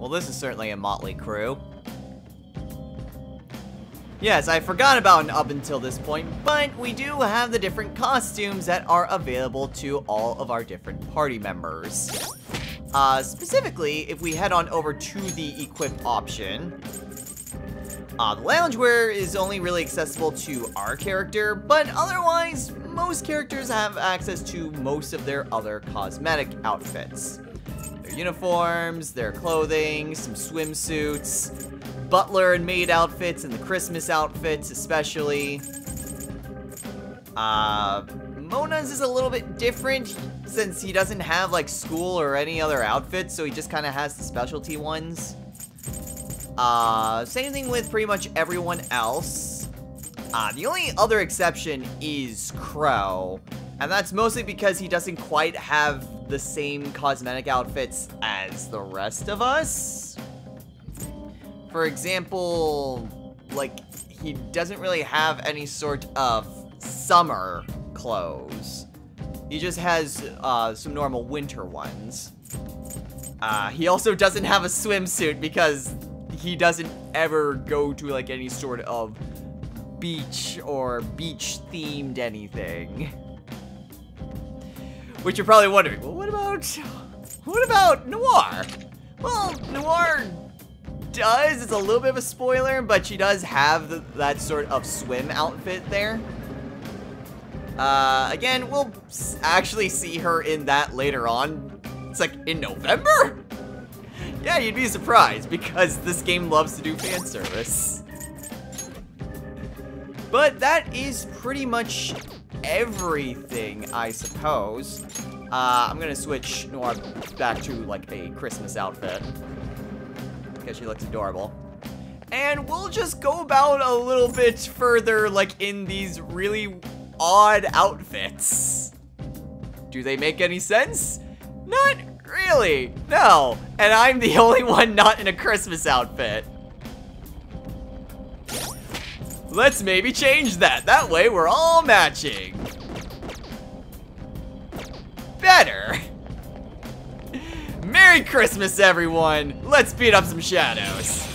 Well, this is certainly a motley crew. Yes, I forgot about up until this point, but we do have the different costumes that are available to all of our different party members. Specifically, if we head on over to the equip option, the loungewear is only really accessible to our character, but otherwise, most characters have access to most of their other cosmetic outfits. Their uniforms, their clothing, some swimsuits, butler and maid outfits, and the Christmas outfits especially. Mona's is a little bit different since he doesn't have like school or any other outfits, so he just kind of has the specialty ones. Same thing with pretty much everyone else. The only other exception is Crow, and that's mostly because he doesn't quite have the same cosmetic outfits as the rest of us. For example, like, he doesn't really have any sort of summer clothes. He just has some normal winter ones. He also doesn't have a swimsuit because he doesn't ever go to like any sort of beach or beach-themed anything. Which you're probably wondering, well, what about Noir? Well, Noir does. It's a little bit of a spoiler, but she does have that sort of swim outfit there. Again, we'll actually see her in that later on. It's like in November? Yeah, you'd be surprised because this game loves to do fan service. But that is pretty much everything, I suppose. I'm gonna switch Noir back to like a Christmas outfit because she looks adorable. And we'll just go about a little bit further like in these really odd outfits. Do they make any sense? Not really, no. And I'm the only one not in a Christmas outfit. Let's maybe change that. That way we're all matching. Better. Merry Christmas, everyone. Let's beat up some shadows.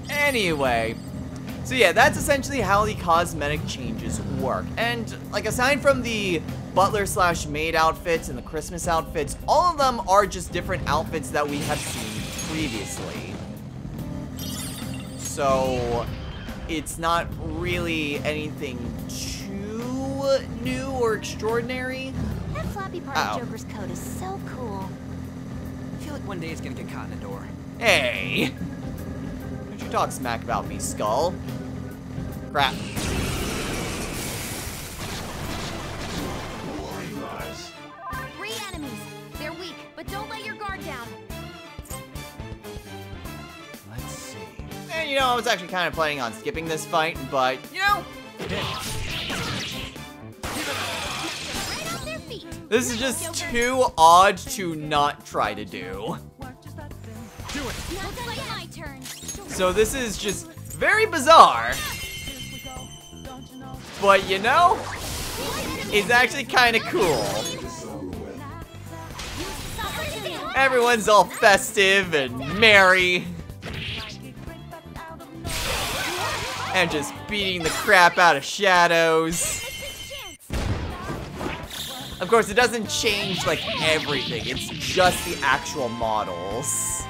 Anyway, so yeah, that's essentially how the cosmetic changes work. And like aside from the butler slash maid outfits and the Christmas outfits, all of them are just different outfits that we have seen previously. So it's not really anything too new or extraordinary. That floppy part of Joker's coat is so cool. I feel like one day it's gonna get caught in a door. Hey! Don't you talk smack about me, Skull. Crap. Three enemies. They're weak, but don't let your guard down. Let's see. And you know, I was actually kind of planning on skipping this fight, but you know, this is just too odd to not try to do. So this is just very bizarre. But you know, it's actually kind of cool. Everyone's all festive and merry. And just beating the crap out of shadows. Of course, it doesn't change, like, everything. It's just the actual models.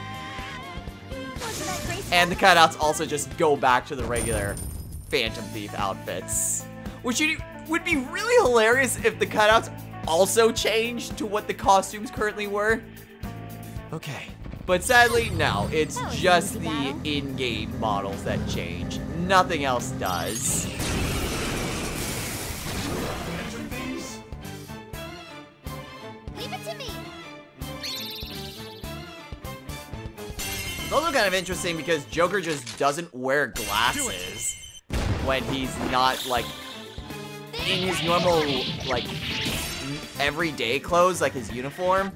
And the cutouts also just go back to the regular Phantom Thief outfits. Which would be really hilarious if the cutouts also changed to what the costumes currently were. Okay. But sadly, no. It's just the in-game models that change. Nothing else does. Leave it to me. It's also kind of interesting because Joker just doesn't wear glasses when he's not, like, in his normal, like, everyday clothes, like his uniform.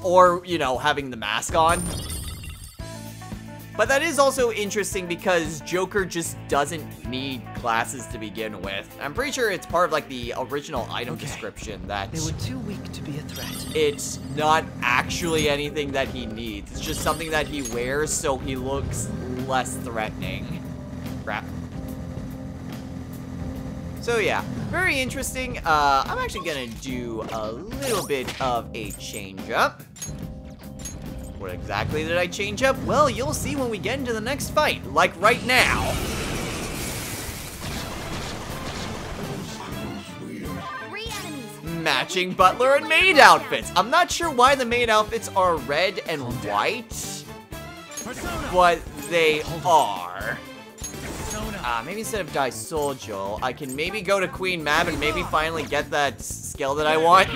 Or, you know, having the mask on. But that is also interesting because Joker just doesn't need glasses to begin with. I'm pretty sure it's part of like the original item description that They were too weak to be a threat. it's not actually anything that he needs. It's just something that he wears so he looks less threatening. Crap. So yeah, very interesting. I'm actually gonna do a little bit of a change up. What exactly did I change up? Well, you'll see when we get into the next fight, like right now. 3 enemies. Matching butler and maid outfits. I'm not sure why the maid outfits are red and white, but they are. Maybe instead of Daisoljo, I can maybe go to Queen Mab and maybe finally get that skill that I want.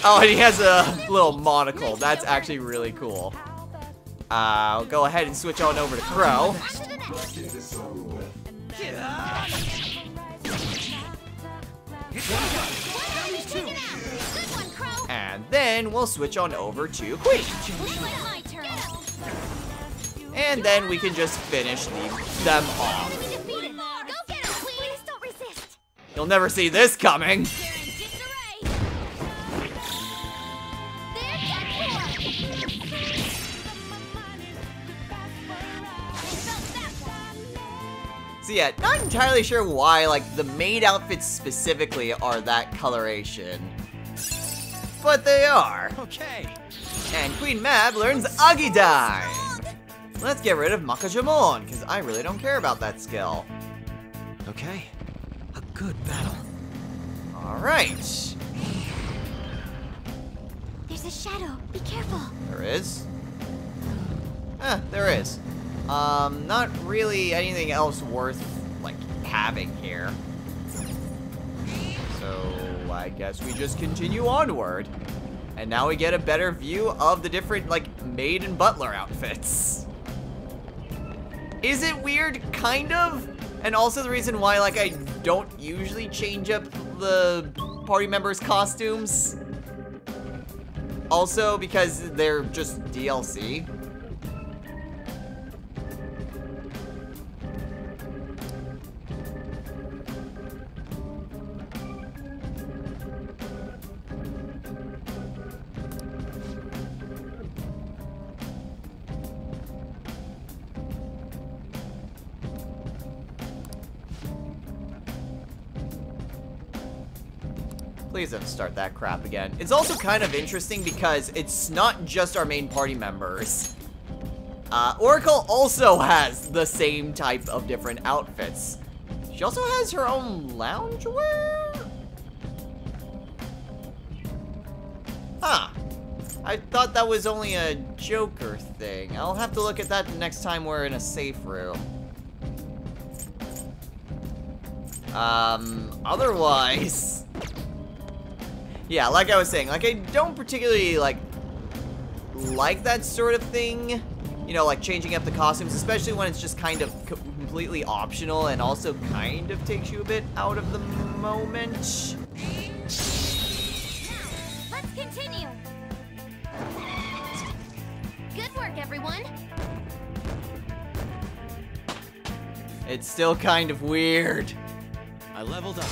Oh, and he has a little monocle. That's actually really cool. I'll go ahead and switch on over to Crow. And then we'll switch on over to Queen. My turn. And then we can just finish them off. Enemy defeated. Go get him, Queen. Please don't resist. You'll never see this coming. They're in disarray. They're done for. They felt that one. So yeah, not entirely sure why, like, the maid outfits specifically are that coloration. But they are. Okay. And Queen Mab learns Agidai. Let's get rid of Makajimon, because I really don't care about that skill. Okay. A good battle. Alright. There's a shadow. Be careful. There is. There is. Not really anything else worth, like, having here. So, I guess we just continue onward. And now we get a better view of the different, like, maid and butler outfits. Is it weird? Kind of. And also the reason why, like, I don't usually change up the party members' costumes. Also because they're just DLC. Please don't start that crap again. It's also kind of interesting because it's not just our main party members. Oracle also has the same type of different outfits. She also has her own loungewear? Huh. I thought that was only a Joker thing. I'll have to look at that the next time we're in a safe room. Otherwise... Yeah, like I was saying, like, I don't particularly, like that sort of thing. You know, like, changing up the costumes, especially when it's just kind of completely optional and also kind of takes you a bit out of the moment. Let's continue. Good work, everyone. It's still kind of weird. I leveled up.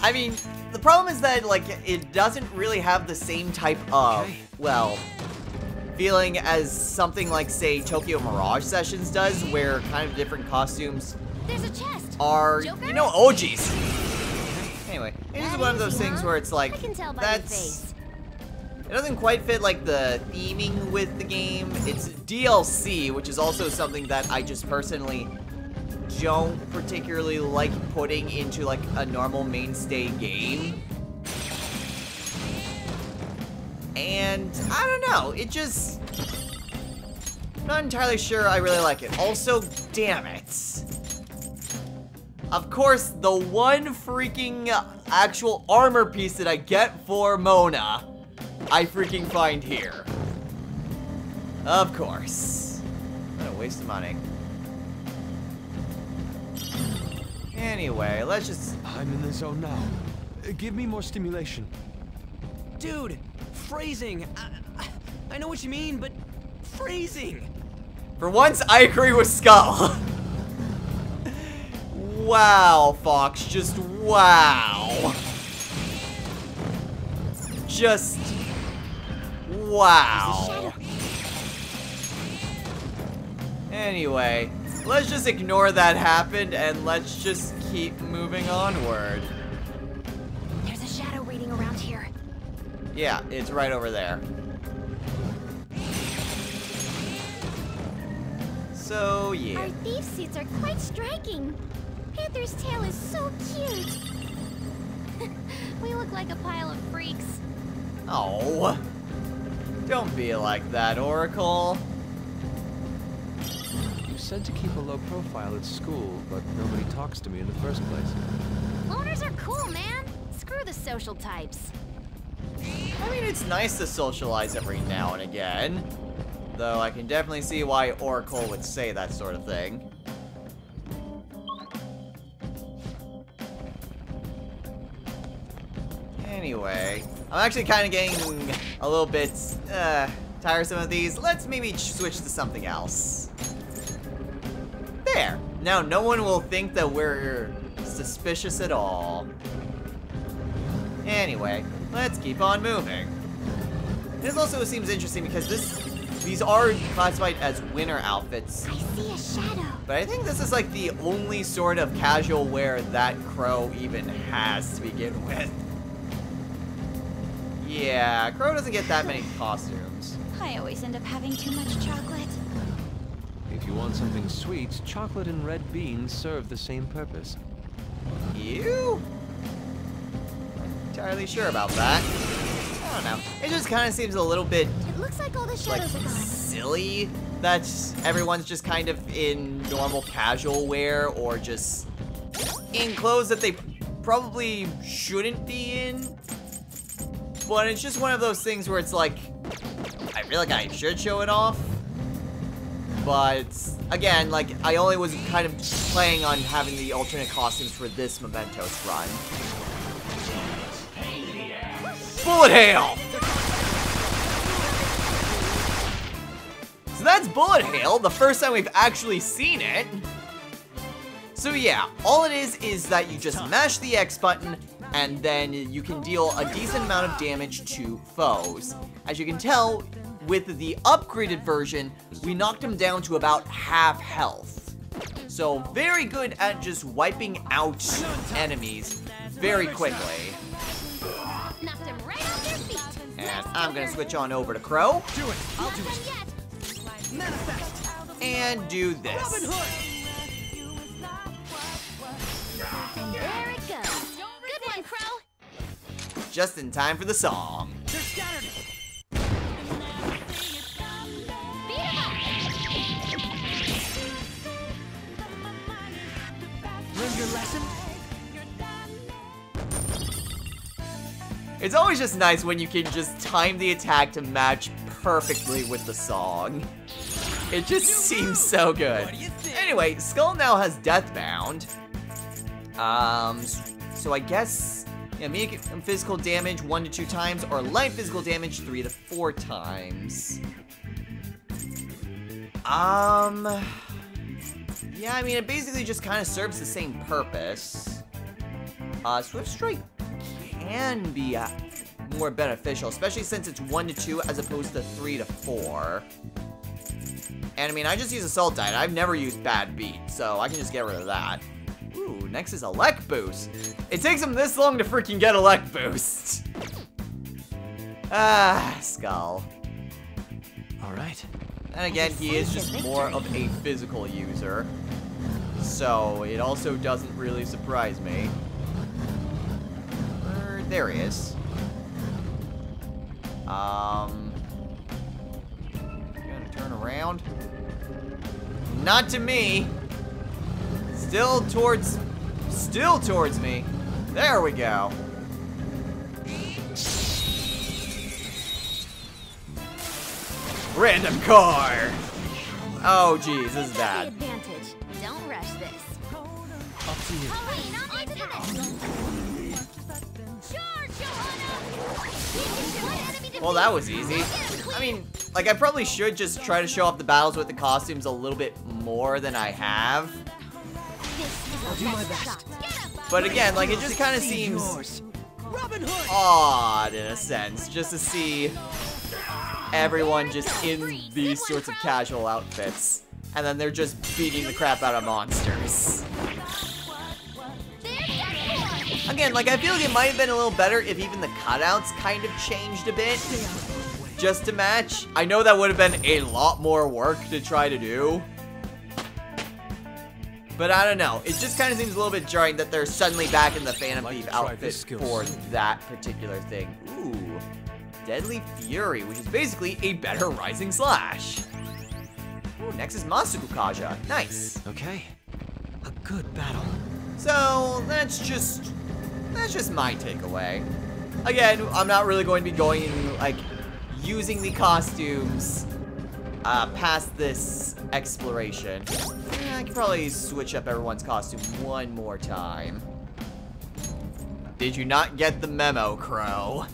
I mean, the problem is that, like, it doesn't really have the same type of, well, feeling as something like, say, Tokyo Mirage Sessions does, where kind of different costumes There's a chest. are, Joker? you know, OGs. Anyway, it is one of those things where it's like, I can tell by your face. it doesn't quite fit, like, the theming with the game. It's DLC, which is also something that I just personally don't particularly like putting into, like, a normal mainstay game. And, I don't know, it just... not entirely sure I really like it. Also, damn it. Of course, the one freaking actual armor piece that I get for Mona, I freaking find here. Of course. What a waste of money. Anyway, let's just... I'm in the zone now. Give me more stimulation. Dude, phrasing. I know what you mean, but freezing. For once, I agree with Skull. Wow, Fox, just wow. Just wow. Anyway, let's just ignore that happened and let's just keep moving onward. There's a shadow waiting around here. Yeah, it's right over there. So, yeah. Our thief suits are quite striking. Panther's tail is so cute. We look like a pile of freaks. Oh. Don't be like that, Oracle. You said to keep a low profile at school, but nobody talks to me in the first place. Loners are cool, man. Screw the social types. I mean, it's nice to socialize every now and again. Though I can definitely see why Oracle would say that sort of thing. Anyway, I'm actually kind of getting a little bit tiresome of these. Let's maybe switch to something else. There. Now no one will think that we're suspicious at all. Anyway, let's keep on moving. This also seems interesting because these are classified as winter outfits. I see a shadow. But I think this is like the only sort of casual wear that Crow even has to begin with. Yeah, Crow doesn't get that many costumes. I always end up having too much chocolate. If you want something sweet, chocolate and red beans serve the same purpose. You? Not entirely sure about that. I don't know. It just kind of seems a little bit It looks like all the like shadows are gone. silly that everyone's just kind of in normal casual wear or just in clothes that they probably shouldn't be in. But it's just one of those things where it's like, I feel like I should show it off. But again, like I only was kind of planning on having the alternate costumes for this Mementos run. Bullet Hail! So that's Bullet Hail, the first time we've actually seen it. So yeah, all it is that you just mash the X button and then you can deal a decent amount of damage to foes. As you can tell, with the upgraded version, we knocked him down to about half health. So very good at just wiping out enemies very quickly. Knocked him right off their feet. And I'm gonna switch on over to Crow. Do it. I'll do Not it. done yet. Manifest. And do Robin this. Hood. And there it goes. Good one, Crow. Just in time for the song. They're scattered. Beat him up. Learn your lesson. It's always just nice when you can just time the attack to match perfectly with the song. It just seems so good. What do you think? Anyway, Skull now has Deathbound. So I guess, yeah, make physical damage 1 to 2 times, or light physical damage 3 to 4 times. Yeah, I mean, it basically just kind of serves the same purpose. Swift Strike can be more beneficial, especially since it's 1 to 2 as opposed to 3 to 4. And I mean, I just use Assault Diet. I've never used Bad Beat, so I can just get rid of that. Ooh, next is Elect Boost. It takes him this long to freaking get Elect Boost. Ah, Skull. All right. And again, he is just more of a physical user. So, it also doesn't really surprise me. There he is. Gonna turn around. Not to me. Still towards me. There we go. Random car. Oh, geez, this is bad. Advantage. Don't rush this. Up to you. Hurry, not onto the next. Charge, Johanna! What enemy Well, that was defeated? easy. Get him, I mean, like, I probably should just try to show off the battles with the costumes a little bit more than I have. I'll do my best. But again, like, it just kind of seems odd, in a sense, just to see everyone just in these sorts of casual outfits. And then they're just beating the crap out of monsters. Again, like, I feel like it might have been a little better if even the cutouts kind of changed a bit. Just to match. I know that would have been a lot more work to try to do. But I don't know. It just kind of seems a little bit jarring that they're suddenly back in the Phantom Thief outfit for that particular thing. Ooh. Deadly Fury, which is basically a better Rising Slash. Ooh, next is Masuku Kaja. Nice. Okay. A good battle. So, that's just my takeaway. Again, I'm not really going to be going, like, using the costumes past this exploration. I can probably switch up everyone's costume one more time. Did you not get the memo, Crow?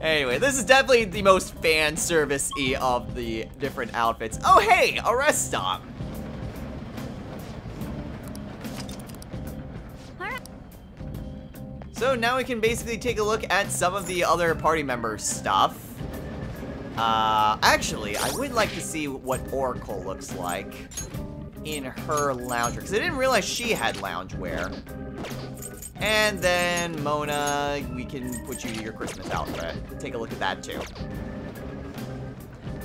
Anyway, this is definitely the most fan service-y of the different outfits. Oh, hey, a rest stop. So now we can basically take a look at some of the other party members' stuff. Actually, I would like to see what Oracle looks like in her loungewear, because I didn't realize she had loungewear. And then, Mona, we can put you to your Christmas outfit. Take a look at that, too.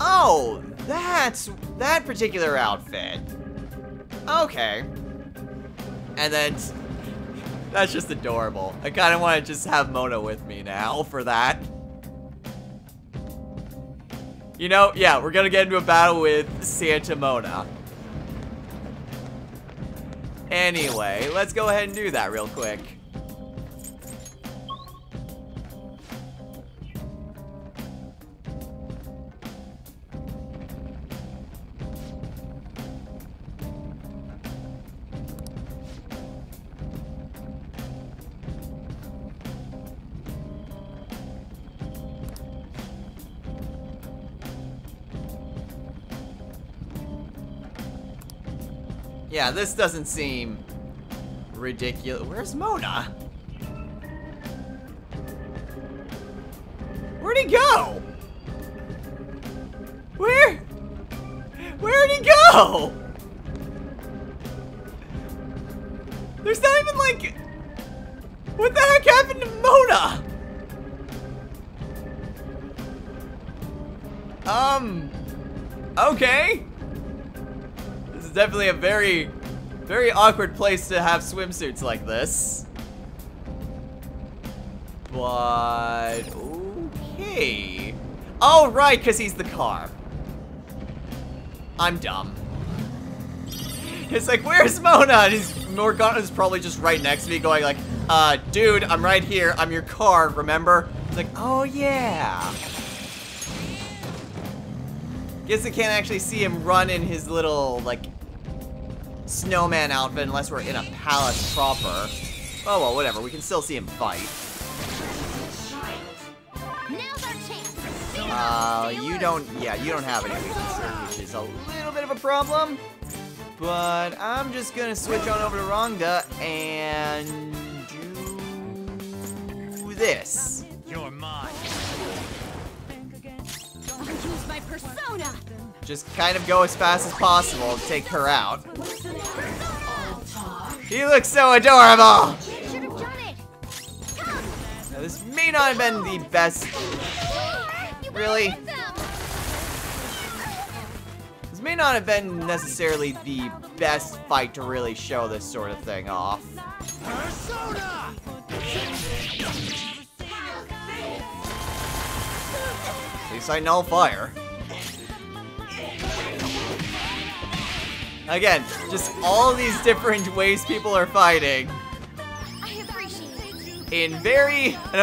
Oh, that's that particular outfit. Okay. And then, that's just adorable. I kind of want to just have Mona with me now for that. You know, yeah, we're gonna get into a battle with Santa Mona. Anyway, let's go ahead and do that real quick. Yeah, this doesn't seem ridiculous. Where's Mona? Where'd he go? Where'd he go? There's not even like... What the heck happened to Mona? Okay. This is definitely a very, very awkward place to have swimsuits like this. But, okay. Oh, right, because he's the car. I'm dumb. It's like, where's Mona? And Morgana's probably just right next to me going like, dude, I'm right here. I'm your car, remember? It's like, oh, yeah. Guess I can't actually see him run in his little, like, snowman outfit unless we're in a palace proper. Oh, well, whatever. We can still see him fight. You don't have any weaknesses, which is a little bit of a problem. But I'm just gonna switch on over to Rhonda and do this. You're mine. I'll use my persona. Just kind of go as fast as possible to take her out. He looks so adorable! Should have done it. Come. Now, this may not have been the best. Really? This may not have been necessarily the best fight to really show this sort of thing off. Persona! At least I null fire. Again, just all these different ways people are fighting. I appreciate it. In a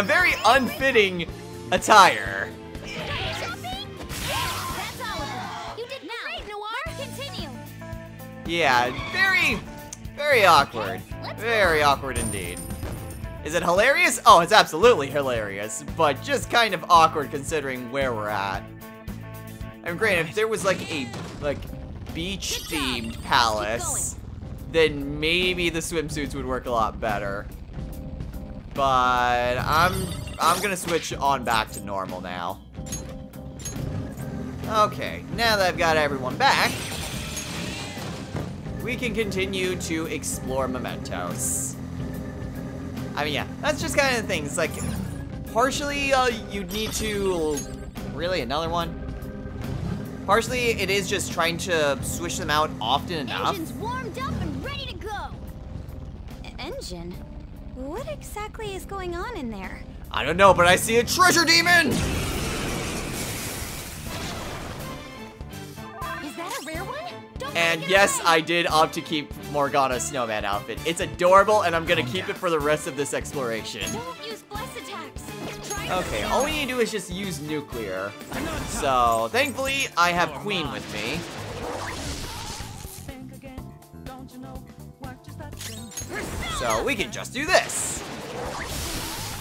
very unfitting attire. Shopping? That's all of them. You did great, Noir. Continue. Yeah, very awkward. Very awkward indeed. Is it hilarious? Oh, it's absolutely hilarious, but just kind of awkward considering where we're at. And granted, if there was like a beach-themed palace, then maybe the swimsuits would work a lot better. But I'm gonna switch on back to normal now. Okay, now that I've got everyone back, we can continue to explore mementos. I mean, yeah, that's just kind of the thing. It's like, partially, you'd need to... Really? Another one? Partially, it is just trying to switch them out often enough. Engine's warmed up and ready to go. Engine? What exactly is going on in there? I don't know, but I see a treasure demon! Is that a rare one? Don't And take it yes, away. I did opt to keep Morgana's snowman outfit. It's adorable, and I'm gonna keep it for the rest of this exploration. Don't use bless attacks. Try Okay, all we need to do is just use nuclear. So, thankfully, I have Queen with me. So, we can just do this.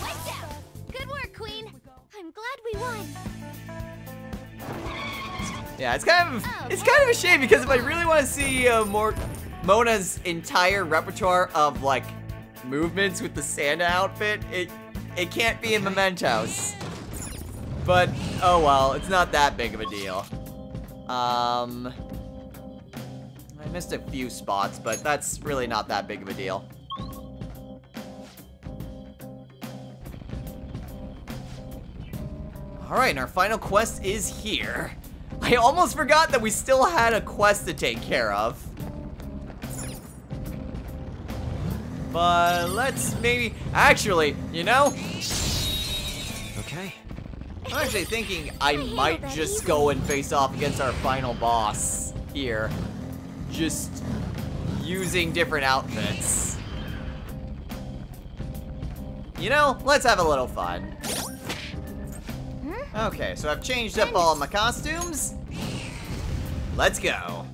Lights out. Good work, Queen. I'm glad we won. Yeah, it's kind of a shame because if I really want to see more Mona's entire repertoire of like movements with the Santa outfit, it can't be in Mementos. But oh well, it's not that big of a deal. I missed a few spots, but that's really not that big of a deal. Alright, and our final quest is here. I almost forgot that we still had a quest to take care of. But let's maybe... Actually, you know? Okay. I'm actually thinking I might just go and face off against our final boss here. Just using different outfits. You know, let's have a little fun. Okay, so I've changed up all of my costumes. Let's go.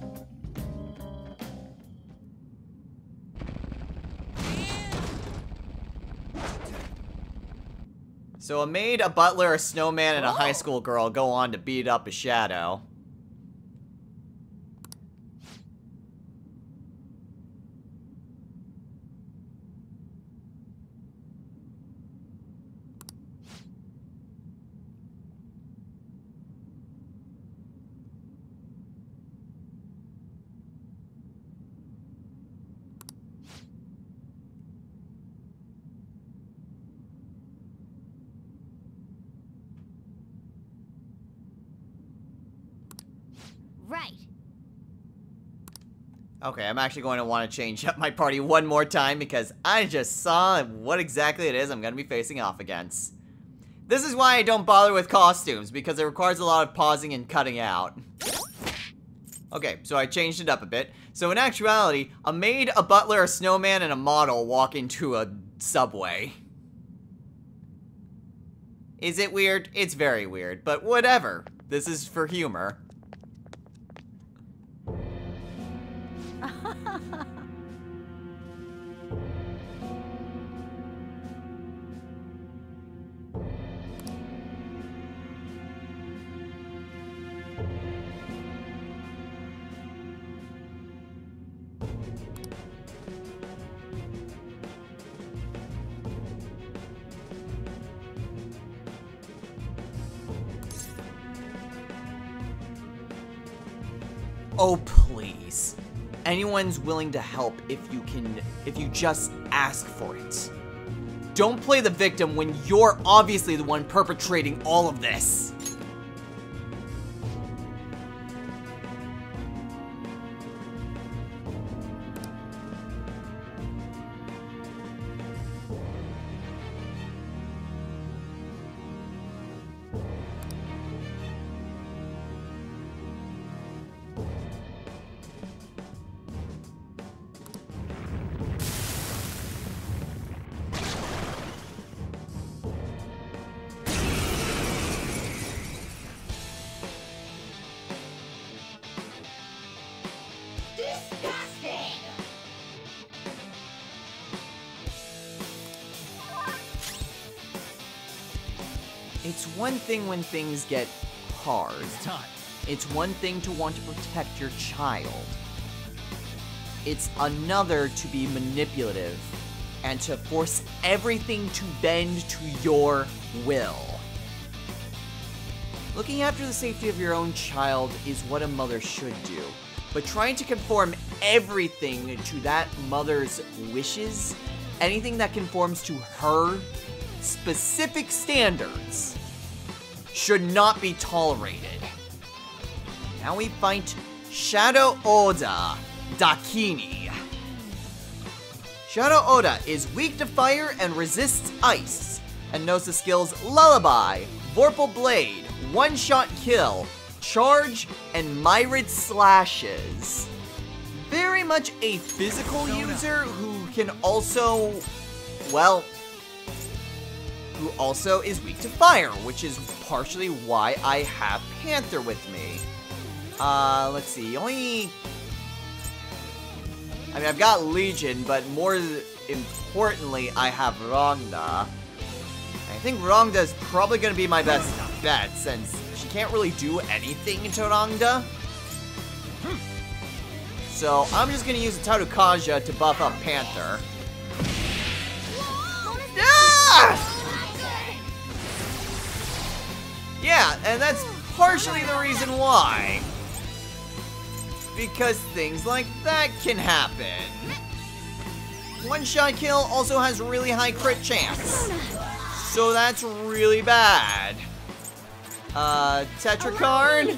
So a maid, a butler, a snowman, and a high school girl go on to beat up a shadow. Right. Okay, I'm actually going to want to change up my party one more time because I just saw what exactly it is I'm going to be facing off against. This is why I don't bother with costumes, because it requires a lot of pausing and cutting out. Okay, so I changed it up a bit. So in actuality, a maid, a butler, a snowman, and a model walk into a subway. Is it weird? It's very weird, but whatever. This is for humor. Oh, please. Anyone's willing to help if you just ask for it. Don't play the victim when you're obviously the one perpetrating all of this. It's one thing when things get hard. It's time. It's one thing to want to protect your child. It's another to be manipulative and to force everything to bend to your will. Looking after the safety of your own child is what a mother should do, but trying to conform everything to that mother's wishes, anything that conforms to her specific standards, should not be tolerated. Now we fight Shadow Oda Dakini. Shadow Oda is weak to fire and resists ice, and knows the skills Lullaby, Vorpal Blade, One-Shot Kill, Charge, and Myrid Slashes. Very much a physical user who can also, well, who also is weak to fire, which is partially why I have Panther with me. Let's see, I mean, I've got Legion, but more importantly, I have Rongda. I think Rongda is probably going to be my best bet, since she can't really do anything to Rongda. So, I'm just going to use the Tarukaja to buff up Panther. Ah! Yeah, and that's partially the reason why. Because things like that can happen. One-shot kill also has really high crit chance. So that's really bad. Tetrakarn?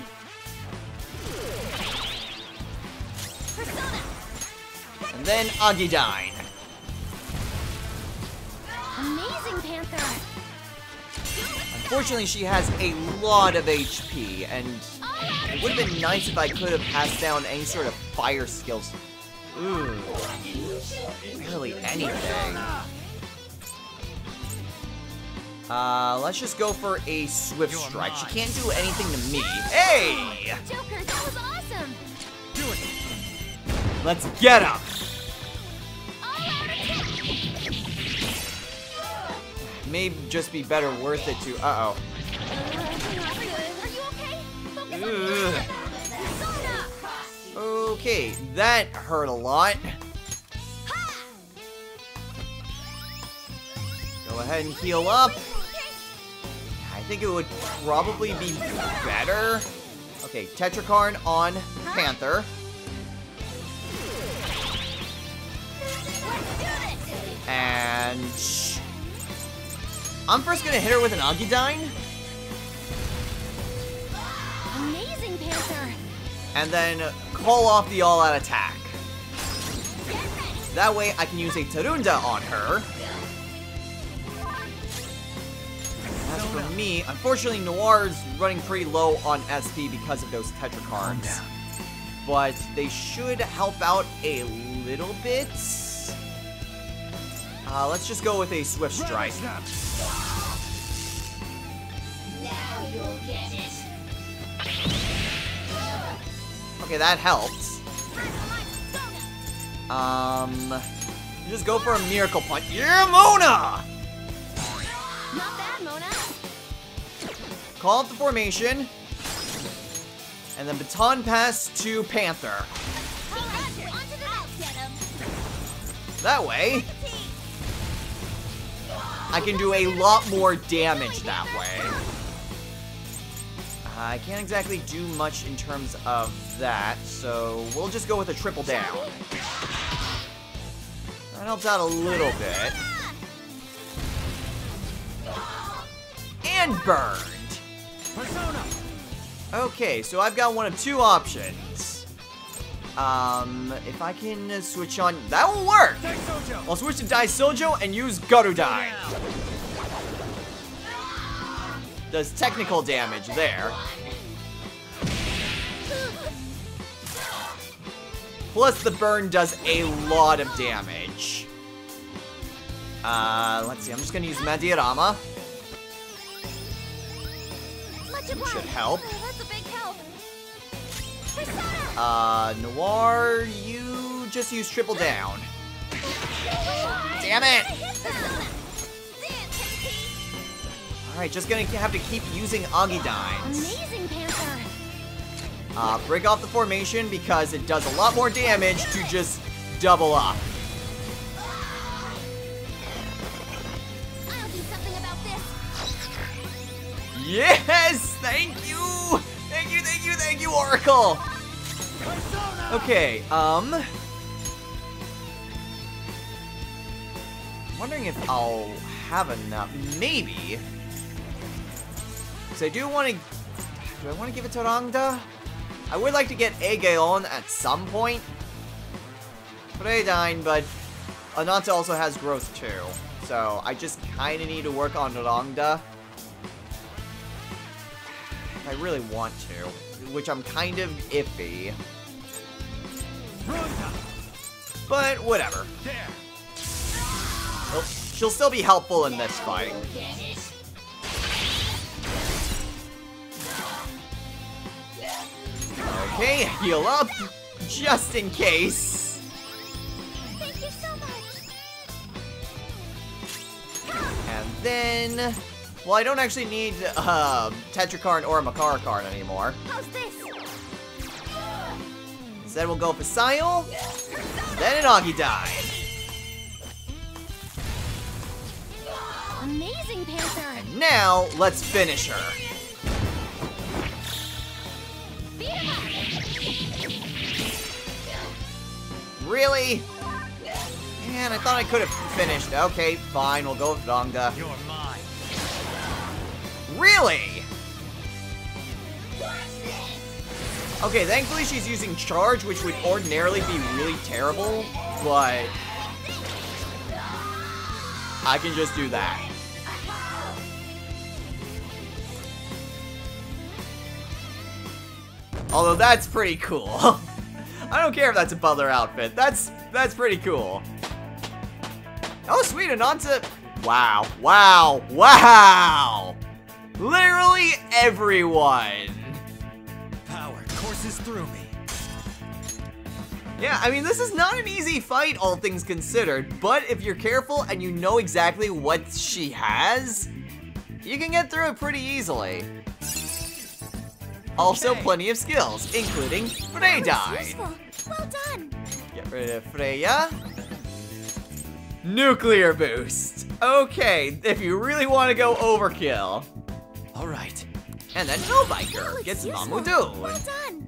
And then Agidine. Amazing, Panther. Unfortunately, she has a lot of HP, and it would have been nice if I could have passed down any sort of fire skills. Ooh. Barely anything. Let's just go for a Swift Strike. She can't do anything to me. Hey! Joker, that was awesome. Do it. Let's get him! May just be better worth it to. Uh-oh. Are you okay? Focus Ugh. on Persona. Okay, that hurt a lot. Go ahead and heal up. I think it would probably be better. Okay, Tetrakarn on Panther. And I'm first gonna hit her with an Agidine. Amazing, Panther. And then call off the all-out attack. That way I can use a Tarunda on her. As for me, unfortunately Noir's running pretty low on SP because of those Tetrakarns. But they should help out a little bit. Let's just go with a Swift Strike. Okay, that helps. Just go for a Miracle Punch. Yeah, Mona! Not bad, Mona. Call up the formation. And then Baton Pass to Panther. That way, I can do a lot more damage that way. I can't exactly do much in terms of that, so we'll just go with a triple down. That helps out a little bit. And burned. Persona. Okay, so I've got one of two options. If I can switch on, that will work. I'll switch to Dai Sojo and use Garudai. Does technical damage there. Plus the burn does a lot of damage. Let's see, I'm just gonna use Madiarama. Should help. That's a big help. Noir, you just use triple down. Damn it! Alright, just gonna have to keep using Agidines. Amazing, Panther. Break off the formation because it does a lot more damage to just double up. I'll do something about this. Yes! Thank you! Thank you, thank you, thank you, Oracle! Okay, I'm wondering if I'll have enough. Maybe. So I do I want to give it to Rangda? I would like to get Aegeon at some point. Freydine, but Ananta also has growth too. So I just kind of need to work on Rangda. If I really want to. Which I'm kind of iffy. But whatever. Well, she'll still be helpful in this fight. Okay, heal up, just in case. Thank you so much. And then, well, I don't actually need Tetrakarn or a Makara card anymore. How's this? Instead, we'll go for Sile, then an Agidine. Amazing, Panther. And now, let's finish her. Really? Man, I thought I could have finished. Okay, fine, we'll go with Rangda. You're mine. Really? Okay, thankfully she's using Charge, which would ordinarily be really terrible, but I can just do that. Although that's pretty cool. I don't care if that's a butler outfit. That's pretty cool. Oh, sweet, Ananta. Wow, wow, wow! Literally everyone. Power courses through me. Yeah, I mean, this is not an easy fight, all things considered, but if you're careful and you know exactly what she has, you can get through it pretty easily. Also, plenty of skills, including Freydine. Useful. Well done. Get rid of Freya. Nuclear boost. Okay, if you really want to go overkill. All right. And then Hellbiker Looks gets useful. Mamudoon. Well done.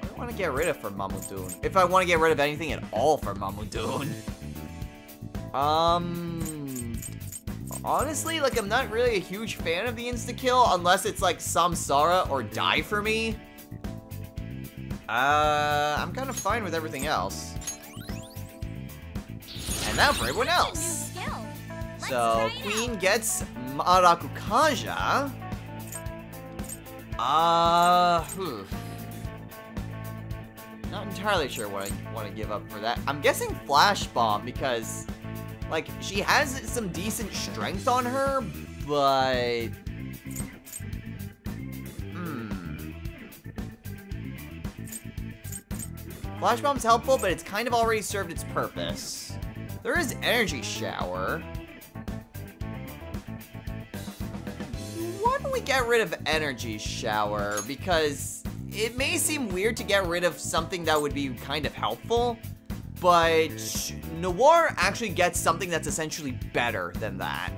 What do I want to get rid of for Mamudoon? If I want to get rid of anything at all for Mamudoon. Honestly, like, I'm not really a huge fan of the insta-kill unless it's like Samsara or Die for me. I'm kind of fine with everything else. And now for everyone else. New skill. Let's So, try it Queen out. gets Marakukaja. Not entirely sure what I want to give up for that. I'm guessing Flash Bomb because, like, she has some decent strength on her, but... Flash Bomb's helpful, but it's kind of already served its purpose. There is Energy Shower. Why don't we get rid of Energy Shower? Because it may seem weird to get rid of something that would be kind of helpful, but Noir actually gets something that's essentially better than that.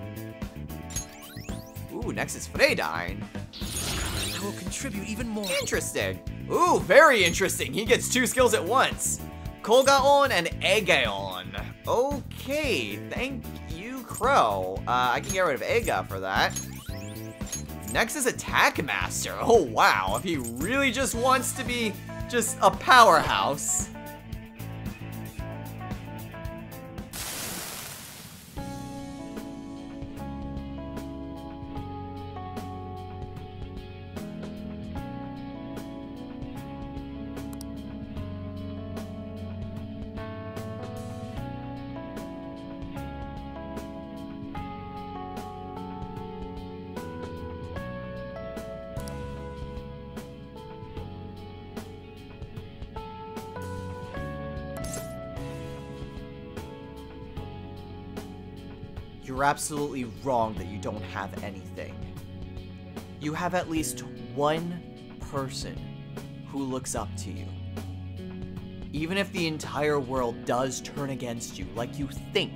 Ooh, next is Freydine. I will contribute even more. Interesting. Ooh, very interesting. He gets 2 skills at once. Kolgaon and Aegeon. Okay, thank you, Crow. I can get rid of Aega for that. Next is Attack Master. Oh, wow. If he really just wants to be just a powerhouse. You're absolutely wrong that you don't have anything. You have at least one person who looks up to you. Even if the entire world does turn against you, like you think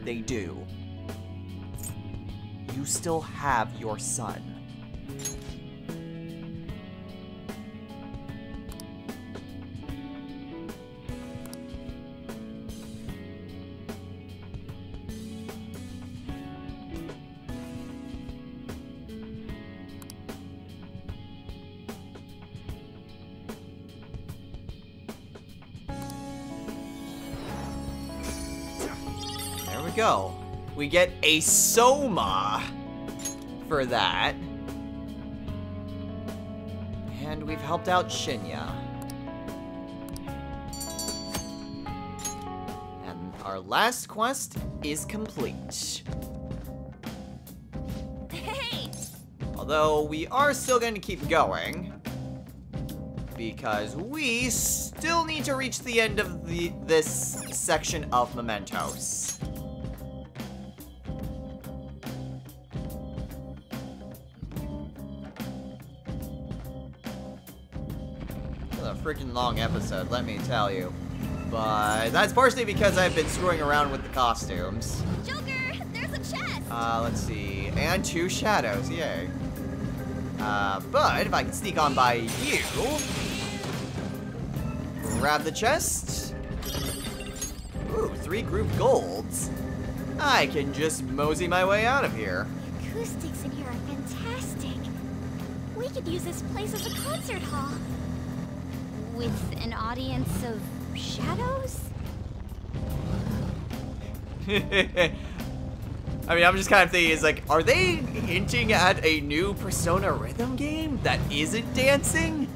they do, you still have your son. There we go. We get a Soma for that. And we've helped out Shinya. And our last quest is complete. Hey! Although we are still going to keep going. Because we still need to reach the end of this section of Mementos. Freaking long episode, let me tell you. But that's partially because I've been screwing around with the costumes. Joker, there's a chest! Let's see. And 2 shadows, yay. But if I can sneak on by you. Grab the chest. Ooh, 3 group golds. I can just mosey my way out of here. The acoustics in here are fantastic. We could use this place as a concert hall. With an audience of shadows? I mean, I'm just kind of thinking, it's like, are they hinting at a new Persona rhythm game that isn't dancing?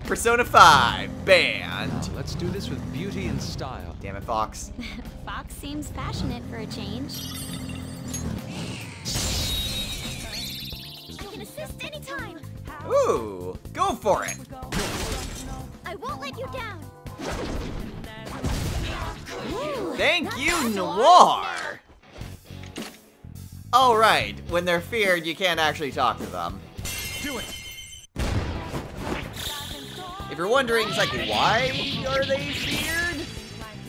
Persona 5, banned. Let's do this with beauty and style. Damn it, Fox. Fox seems passionate for a change. I can assist anytime. Ooh, go for it. I won't let you down. Thank you, Noir. Oh, right. When they're feared, you can't actually talk to them. Do it. If you're wondering, it's like, why are they feared?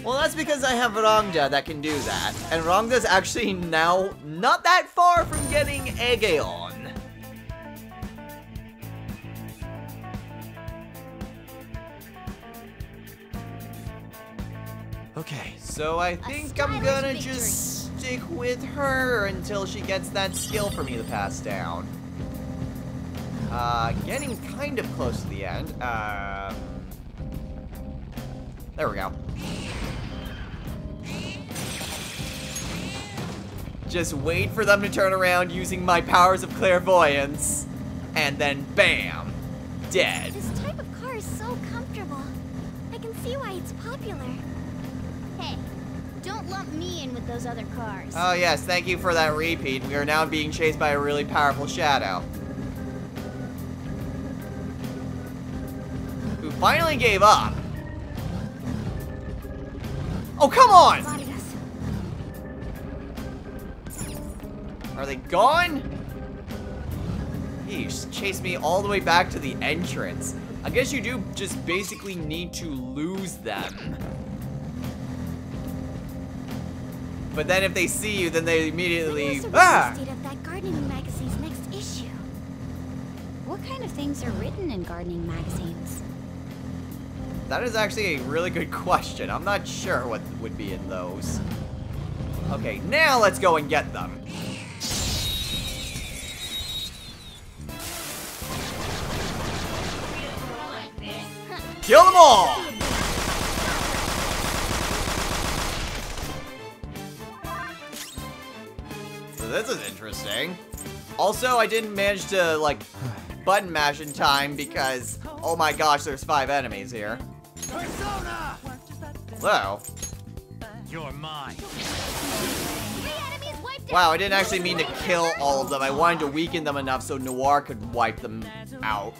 Well, that's because I have Rangda that can do that. And Rangda's actually now not that far from getting Aegeon. Okay, so I think I'm gonna just stick with her until she gets that skill for me to pass down. Getting kind of close to the end. There we go. Just wait for them to turn around using my powers of clairvoyance, and then bam, dead. This type of car is so comfortable. I can see why it's popular. Hey, don't lump me in with those other cars. Oh yes, thank you for that repeat. We are now being chased by a really powerful shadow. Who finally gave up. Oh, come on! Bodied us. Are they gone? Yeesh, chased me all the way back to the entrance. I guess you do just basically need to lose them. But then if they see you, then they immediately... Ah! State of that gardening magazine's next issue. What kind of things are written in gardening magazines? That is actually a really good question. I'm not sure what would be in those. Okay, now let's go and get them. Kill them all! So this is interesting. Also, I didn't manage to, like, button mash in time because, oh my gosh, there's 5 enemies here. Persona! Hello. You're mine. 3 enemies wiped out. Wow, I didn't actually mean to kill all of them. I wanted to weaken them enough so Noir could wipe them out.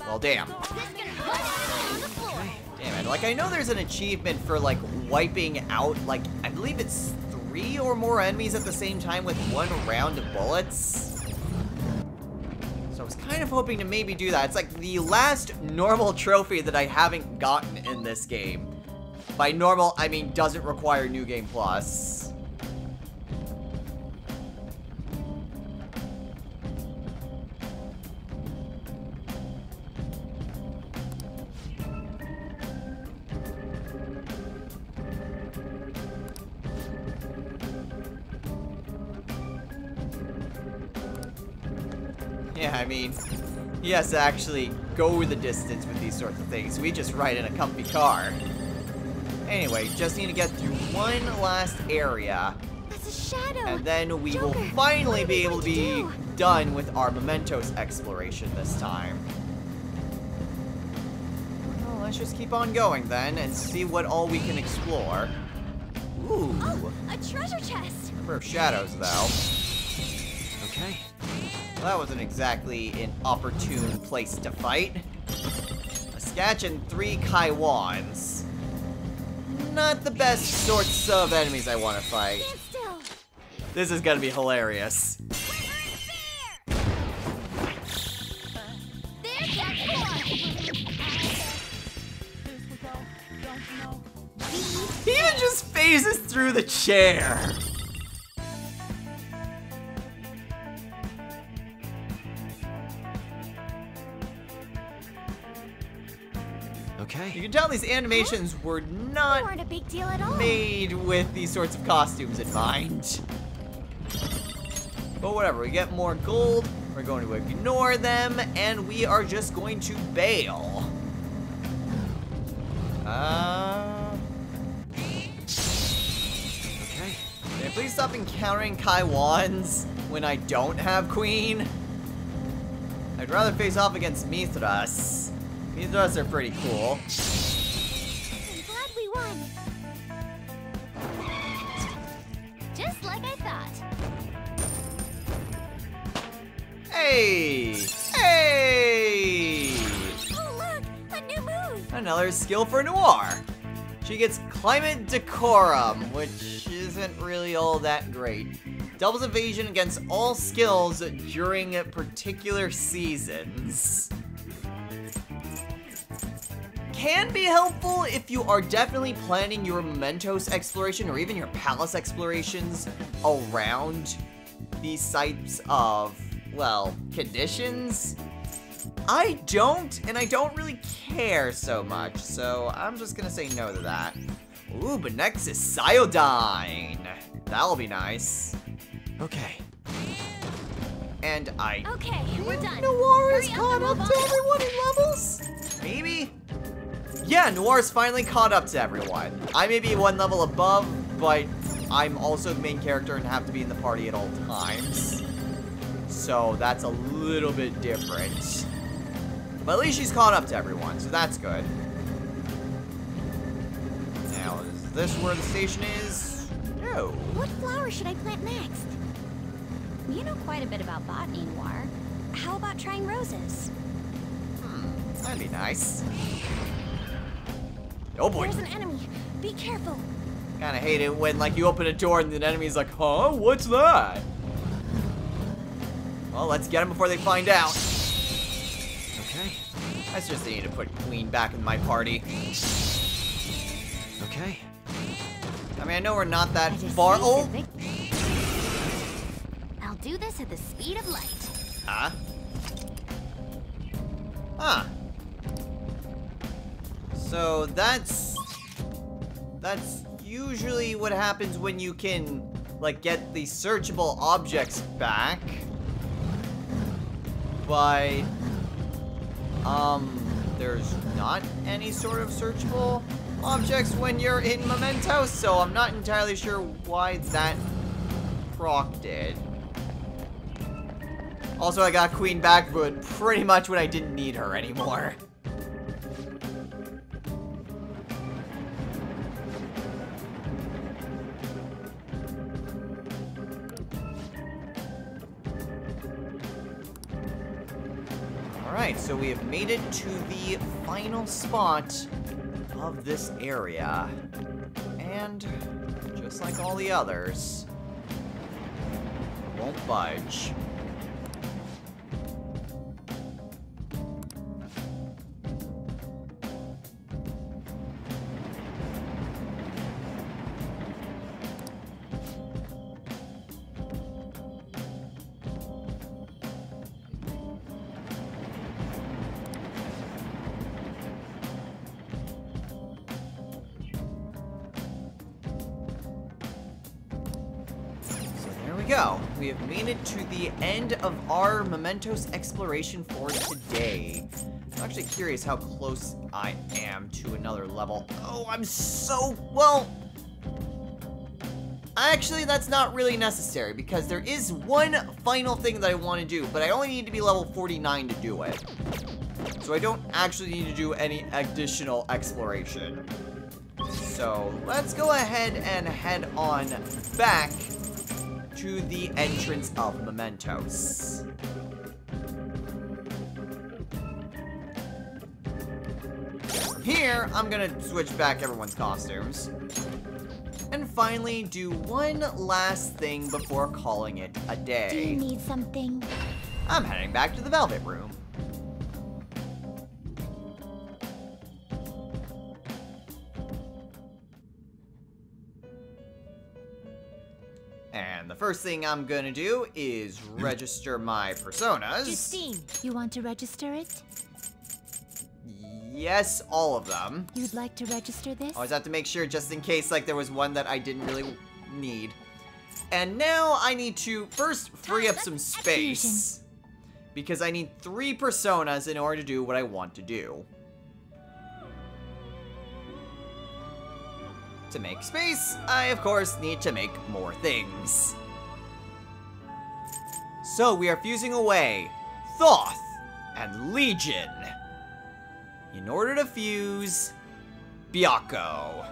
Well, damn. This can put enemy on the floor. Damn it. Like, I know there's an achievement for, like, wiping out, like, I believe it's 3 or more enemies at the same time with 1 round of bullets. So I was kind of hoping to maybe do that. It's like the last normal trophy that I haven't gotten in this game. By normal, I mean doesn't require New Game Plus. Yeah, I mean, he has to actually go the distance with these sorts of things. We just ride in a comfy car. Anyway, just need to get through one last area. That's a shadow. And then we will Joker, finally what are be we able to going be do? done with our mementos exploration this time. Well, let's just keep on going then and see what all we can explore. Ooh. Oh, a treasure chest. Number of shadows, though. Okay. Well, that wasn't exactly an opportune place to fight. A Sketch and 3 Kaiwans. Not the best sorts of enemies I want to fight. Stand still. This is gonna be hilarious. There's that boy. He even just phases through the chair. Okay. You can tell these animations were They not weren't a big deal at all. made with these sorts of costumes in mind. But whatever, we get more gold, we're going to ignore them, and we are just going to bail. Okay. Can I please stop encountering Kaiwans when I don't have Queen? I'd rather face off against Mithras. Mithras are pretty cool. I'm glad we won. Just like I thought. Hey! Hey! Oh, look! A new move! Another skill for Noir. She gets Climate Decorum, which isn't really all that great. Doubles evasion against all skills during particular seasons. Can be helpful if you are definitely planning your mementos exploration or even your palace explorations around these sites of, well, conditions. I don't, and I don't really care so much, so I'm just gonna say no to that. Ooh, but next is Cyodyne. That'll be nice. Okay. And I Okay, we're done. Noir is Hurry up caught and up move to on. everyone in levels? Maybe? Yeah, Noir's finally caught up to everyone. I may be 1 level above, but I'm also the main character and have to be in the party at all times. So that's a little bit different. But at least she's caught up to everyone, so that's good. Now, is this where the station is? No. What flower should I plant next? You know quite a bit about botany, Noir. How about trying roses? That'd be nice. Oh boy. There's an enemy. Be careful. Kinda hate it when, like, you open a door and the enemy's like, huh? What's that? Well, let's get them before they find out. Okay. I just need to put Queen back in my party. Okay. I mean, I know we're not that I just far. face Oh! it, Vic. I'll do this at the speed of light. Huh? Huh. So that's usually what happens when you can, like, get the searchable objects back. But, there's not any sort of searchable objects when you're in Mementos, so I'm not entirely sure why that proc did. Also, I got Queen back, but pretty much when I didn't need her anymore. Alright, so we have made it to the final spot of this area. And just like all the others, won't budge. Go. We have made it to the end of our Mementos exploration for today. I'm actually curious how close I am to another level. Oh, I'm so... well... actually, that's not really necessary, because there is one final thing that I want to do, but I only need to be level 49 to do it. So I don't actually need to do any additional exploration. So let's go ahead and head on back to the entrance of Mementos. Here, I'm gonna switch back everyone's costumes. And finally do one last thing before calling it a day. Do you need something? I'm heading back to the Velvet Room. And the first thing I'm gonna do is register my personas. Justine, you want to register it? Yes, all of them. You'd like to register this? Always have to make sure just in case like there was one that I didn't really need. And now I need to first free up some space. Because I need 3 personas in order to do what I want to do. To make space, I of course need to make more things. So we are fusing away Thoth and Legion in order to fuse Byakko.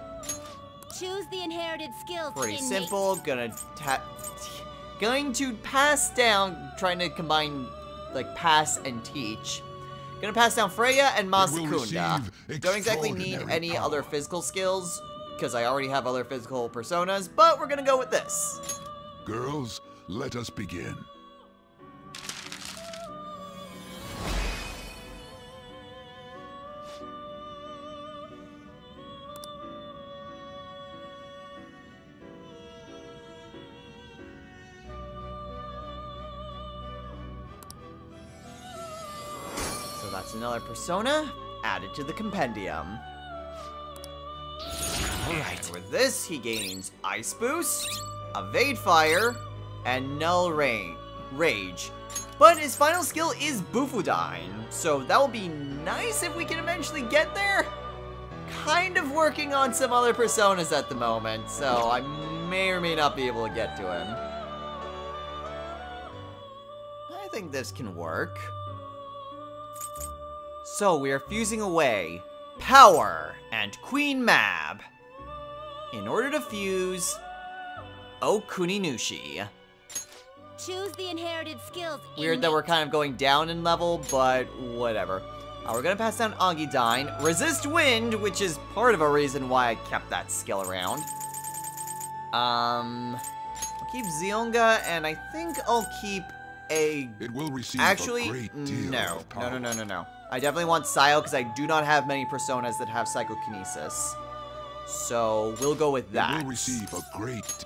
Choose the inherited skills. Pretty inmate. simple. Going to pass down, trying to combine like pass and teach. Gonna pass down Freya and Masakunda. Don't exactly need any other physical skills, because I already have other physical personas, but we're gonna go with this. Girls, let us begin. So that's another persona added to the compendium. Alright, with this, he gains Ice Boost, Evade Fire, and Null Rage. But his final skill is Bufudine, so that will be nice if we can eventually get there. Kind of working on some other personas at the moment, so I may or may not be able to get to him. I think this can work. So we are fusing away Power and Queen Mab in order to fuse Okuninushi. Choose the inherited skills. Weird that we're kind of going down in level, but whatever. We're gonna pass down Agidine, Resist Wind, which is part of a reason why I kept that skill around. I'll keep Zionga, and I think I'll keep a... It will receive actually, a great deal no. of power. No. I definitely want Sio, because I do not have many personas that have Psychokinesis. So, we'll go with that. It will receive a great...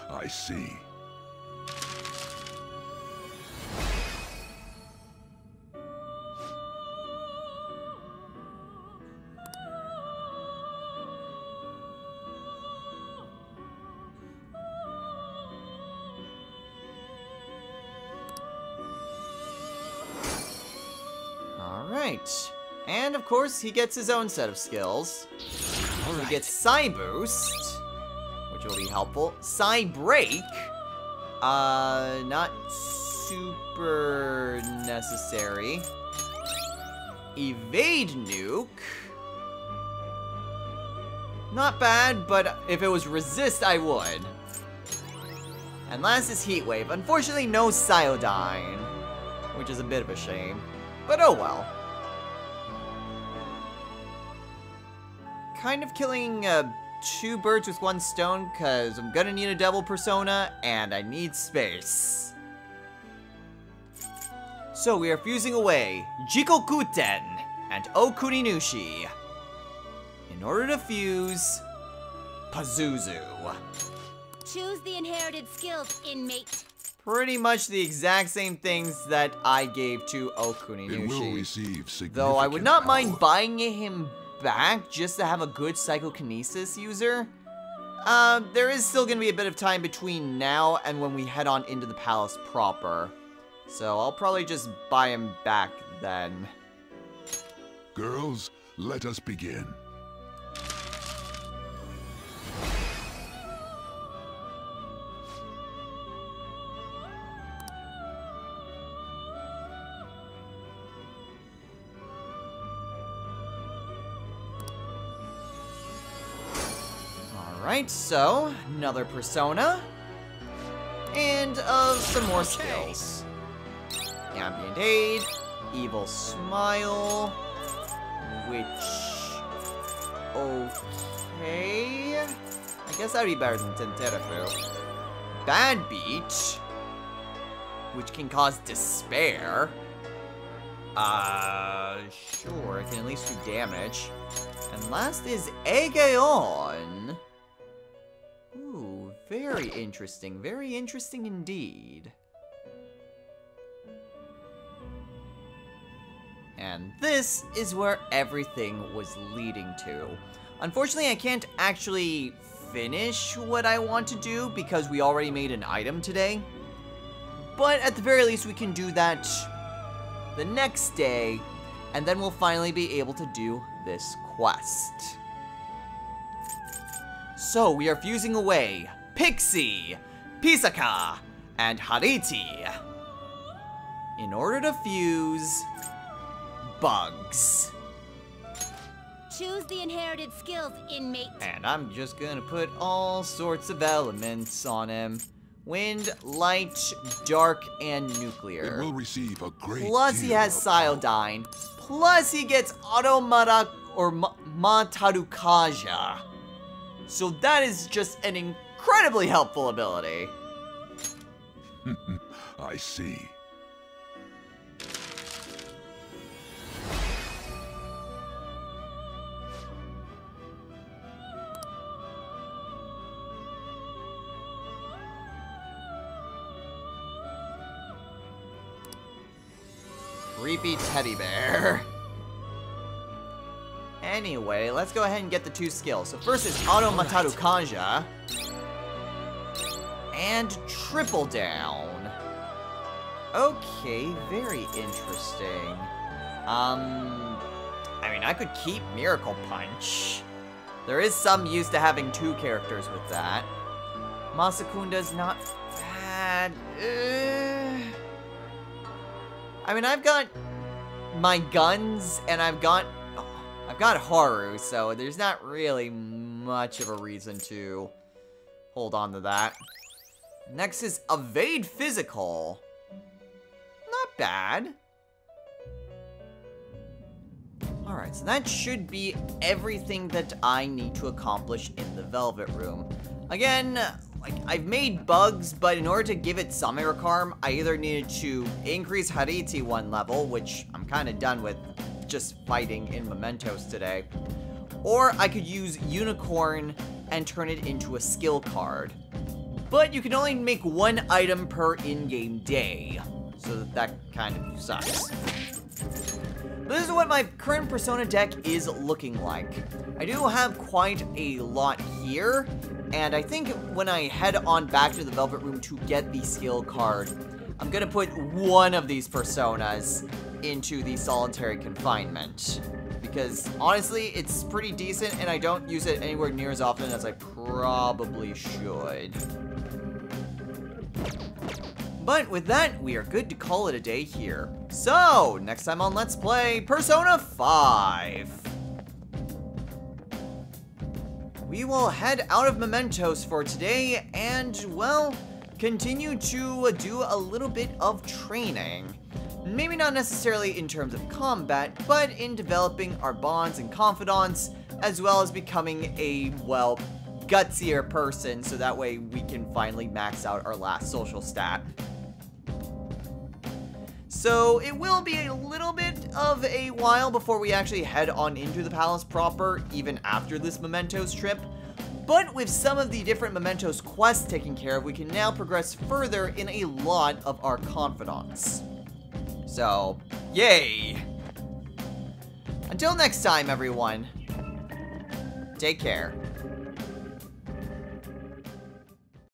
I see. Alright. And, of course, he gets his own set of skills. He gets Psy Boost, which will be helpful. Psy Break. Not super necessary. Evade Nuke. Not bad, but if it was Resist, I would. And last is Heat Wave. Unfortunately, no Cyodine, which is a bit of a shame. But oh well. kind of killing two birds with one stone, because I'm gonna need a double persona, and I need space. So we are fusing away Jikokuten and Okuninushi in order to fuse Pazuzu. Choose the inherited skills, inmate. Pretty much the exact same things that I gave to It will Okuninushi. receive significant Though I would not mind power. buying him back just to have a good psychokinesis user. There is still gonna be a bit of time between now and when we head on into the palace proper. So I'll probably just buy him back then. Girls, let us begin. Alright, so another persona. And some more skills. Ambient Aid, Evil Smile, which... okay... I guess that would be better than Tenterafu. Bad Beat, which can cause despair. Sure, it can at least do damage. And last is Aegeon. Ooh, very interesting indeed. And this is where everything was leading to. Unfortunately, I can't actually finish what I want to do because we already made an item today. But at the very least, we can do that the next day, and then we'll finally be able to do this quest. So, we are fusing away Pixie, Pisaka, and Hariti in order to fuse Bugs. Choose the inherited skills, inmate. And I'm just gonna put all sorts of elements on him. Wind, light, dark, and nuclear. It will receive a great Plus he deal has of power. Cyodyne. Plus he gets Automata or Matarukaja. So that is just an incredibly helpful ability. I see. Creepy teddy bear. Anyway, let's go ahead and get the two skills. So first is Auto Matarukaja. And Triple Down. Okay, very interesting. I mean, I could keep Miracle Punch. There is some use to having two characters with that. Masakunda's not bad. I mean, I've got my guns, and I've got Haru, so there's not really much of a reason to hold on to that. Next is Evade Physical. Not bad. Alright, so that should be everything that I need to accomplish in the Velvet Room. Again, like, I've made Bugs, but in order to give it some Charm, I either needed to increase Hariti one level, which I'm kind of done with just fighting in Mementos today, or I could use Unicorn and turn it into a skill card. But you can only make one item per in-game day, so that kind of sucks. This is what my current Persona deck is looking like. I do have quite a lot here, and I think when I head on back to the Velvet Room to get the skill card, I'm gonna put one of these Personas into the solitary confinement. Because, honestly, it's pretty decent, and I don't use it anywhere near as often as I probably should. But with that, we are good to call it a day here. So, next time on Let's Play Persona 5. We will head out of Mementos for today and, well, continue to do a little bit of training. Maybe not necessarily in terms of combat, but in developing our bonds and confidants as well as becoming a, well, gutsier person, so that way we can finally max out our last social stat. So it will be a little bit of a while before we actually head on into the palace proper, even after this Mementos trip. But with some of the different Mementos quests taken care of, we can now progress further in a lot of our confidants. So, yay! Until next time, everyone, take care.